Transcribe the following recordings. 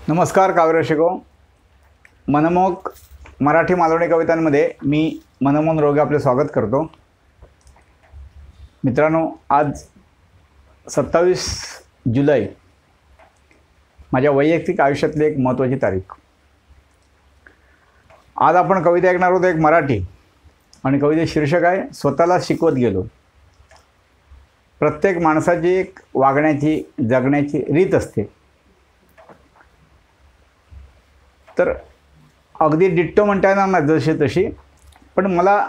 नमस्कार काव्यरसिको, मनमोहक मराठी मालवणी कवितांमध्ये मी मनमोहन रोगे आपले स्वागत करतो। मित्रांनो, आज 27 जुलै माझ्या वैयक्तिक आयुष्यातली एक महत्त्वाची तारीख। आज आपण कविता ऐकणार आहोत, एक मराठी, आणि कवितेचे शीर्षक आहे स्वतःला शिकवत गेलो। प्रत्येक माणसाची एक वागण्याची जगण्याची रीत असते, तर अगदी डिट्टो म्हणता येणार नाही जशी तशी, पण मला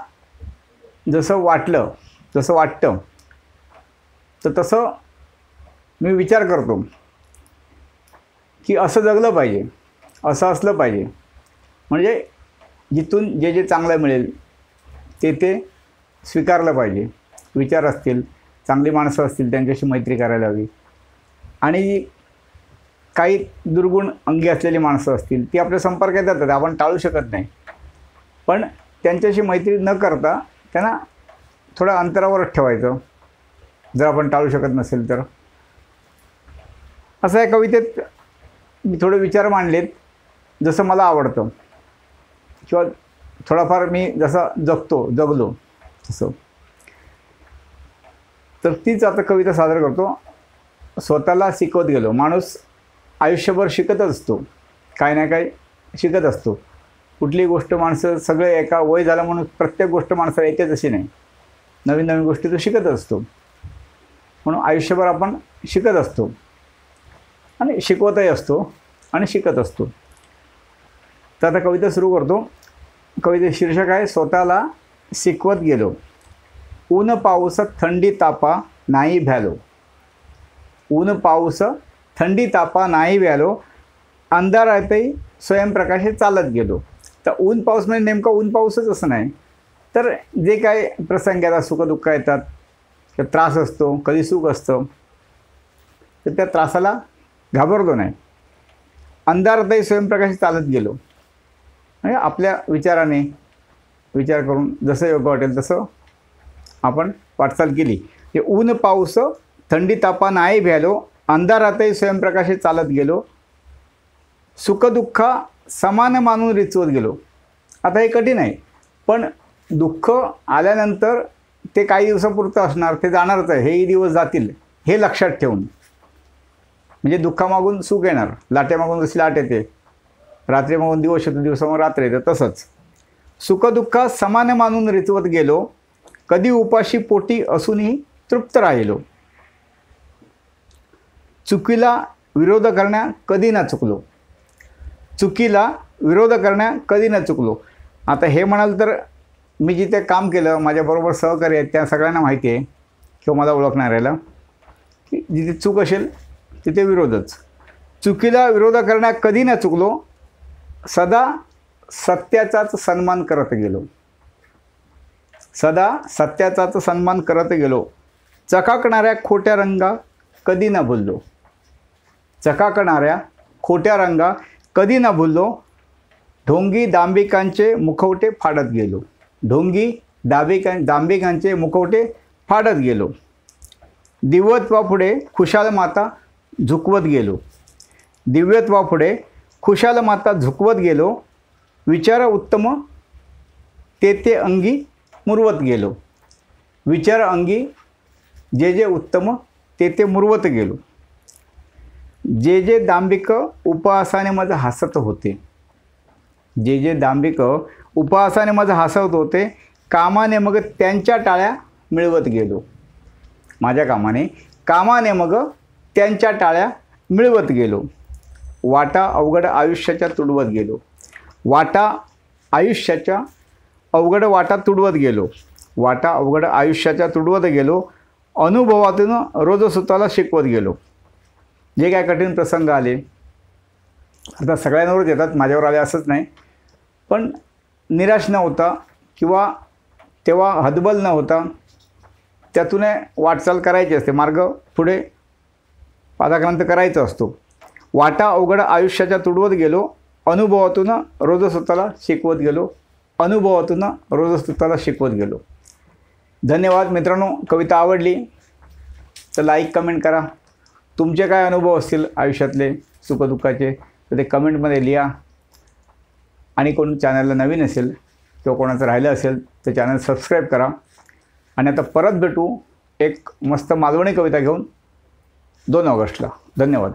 जसं वाटतं तर तसं मी विचार करतो की असं जगलं पाहिजे, असं असलं पाहिजे। म्हणजे जिथून जे जे चांगलं मिळेल ते स्वीकारलं पाहिजे। विचार असतील, चांगली माणसं असतील, त्यांच्याशी मैत्री करायला हवी, आणि काही दुर्गुण अंगी असलेली माणसं असतील ती आपल्या संपर्कात येतात, आपण टाळू शकत नाही, पण त्यांच्याशी मैत्री न करता त्यांना थोडं अंतरावरच ठेवायचं जर आपण टाळू शकत नसेल तर। असं या कवितेत मी थोडे विचार मांडलेत, जसं मला आवडतं किंवा थोडाफार मी जसं जगलो तसं। तर तीच आता कविता सादर करतो। स्वतःला शिकवत गेलो। माणूस आयुष्यभर शिकत असतो, काही ना काही शिकत असतो। कुठलीही गोष्ट माणसं सगळे एका वय झालं म्हणून प्रत्येक गोष्ट माणसाला येतेच अशी नाही, नवीन नवीन गोष्टी तो शिकत असतो। म्हणून आयुष्यभर आपण शिकत असतो आणि शिकवतही असतो आणि शिकत असतो। तर आता कविता सुरू करतो। कवितेचे शीर्षक आहे स्वतःला शिकवत गेलो। ऊन पाऊस थंडी तापा नाही भ्यालो। ऊन पाऊस थंडी तापा नाही व्यालो, अंधारातही स्वयंप्रकाशे चालत गेलो। तर ऊन पाऊस म्हणजे नेमका ऊन पाऊसच असं नाही, तर जे काय प्रसंग येतात, सुखदुःख येतात, किंवा त्रास असतो, कधी सुख असतं, तर त्या त्रासाला घाबरतो नाही। अंधारातही स्वयंप्रकाशे चालत गेलो म्हणजे आपल्या विचाराने विचार करून जसं योग्य वाटेल तसं आपण वाटचाल केली। हे ऊन पाऊस थंडी तापा नाही भ्यालो, अंधारातही स्वयंप्रकाशे चालत गेलो, सुखदुःख समान मानून रिचवत गेलो। आता हे कठीण आहे, पण दुःख आल्यानंतर ते काही दिवसापुरतं असणार, ते जाणारच आहे, हेही दिवस जातील हे लक्षात ठेवून। म्हणजे दुःखामागून सुख येणार, लाटेमागून जशी लाट येते, रात्रीमागून दिवस येतो, दिवसामागून रात्र येते, तसंच सुखदुःख समान मानून रिचवत गेलो, कधी उपाशी पोटी असूनही तृप्त राहिलो, चुकीला विरोध करण्या कधी न चुकलो। चुकीला विरोध करण्या कधी न चुकलो। आता हे म्हणाल तर मी जिथे काम केलं, माझ्याबरोबर सहकारी आहेत त्या सगळ्यांना माहिती आहे किंवा मला ओळखणाऱ्याला, की जिथे चूक असेल तिथे विरोधच। चुकीला विरोध करण्या कधी न चुकलो, सदा सत्याचाच सन्मान करत गेलो। सदा सत्याचाच सन्मान करत गेलो, चकाकणाऱ्या खोट्या रंगा कधी न भुललो। चकाकणाऱ्या खोट्या रंगा कधी न भुललो, ढोंगी दांभिकांचे मुखवटे फाडत गेलो। ढोंगी दांभिकांचे मुखवटे फाडत गेलो, दिव्यत्वापुढे खुशाल माता झुकवत गेलो। दिव्यत्वापुढे खुशाल माता झुकवत गेलो, विचार उत्तम ते अंगी मुरवत गेलो। विचार अंगी जे उत्तम ते मुरवत गेलो। जे दांभिक उपहासाने माझं हसत होते। जे दांभिक उपहासाने माझं हसत होते, कामाने मग त्यांच्या टाळ्या मिळवत गेलो। माझ्या कामाने मग त्यांच्या टाळ्या मिळवत गेलो। वाटा अवघड आयुष्याच्या तुडवत गेलो। वाटा आयुष्याच्या अवघड वाटा तुडवत गेलो। वाटा अवघड आयुष्याच्या तुडवत गेलो, अनुभवातून रोज स्वतःला शिकवत गेलो। जे काय कठीण प्रसंग आले, आता सगळ्यांवरच येतात, माझ्यावर आले असंच नाही, पण निराश न होता किंवा तेव्हा हतबल न होता त्यातून वाटचाल करायची असते, मार्ग पुढे पादाक्रांत करायचा असतो। वाटा अवघड आयुष्याच्या तुडवत गेलो, अनुभवातून रोज स्वतःला शिकवत गेलो। अनुभवातून रोज स्वतःला शिकवत गेलो। धन्यवाद मित्रांनो। कविता आवडली तर लाईक कमेंट करा। तुमचे काय अनुभव असतील आयुष्यातले सुखदुःखाचे तर ते कमेंटमध्ये लिहा. आणि कोण चॅनलला नवीन असेल किंवा कोणाचं राहिलं असेल तर चॅनल सबस्क्राईब करा. आणि आता परत भेटू एक मस्त मालवणी कविता घेऊन 2 ऑगस्टला. धन्यवाद.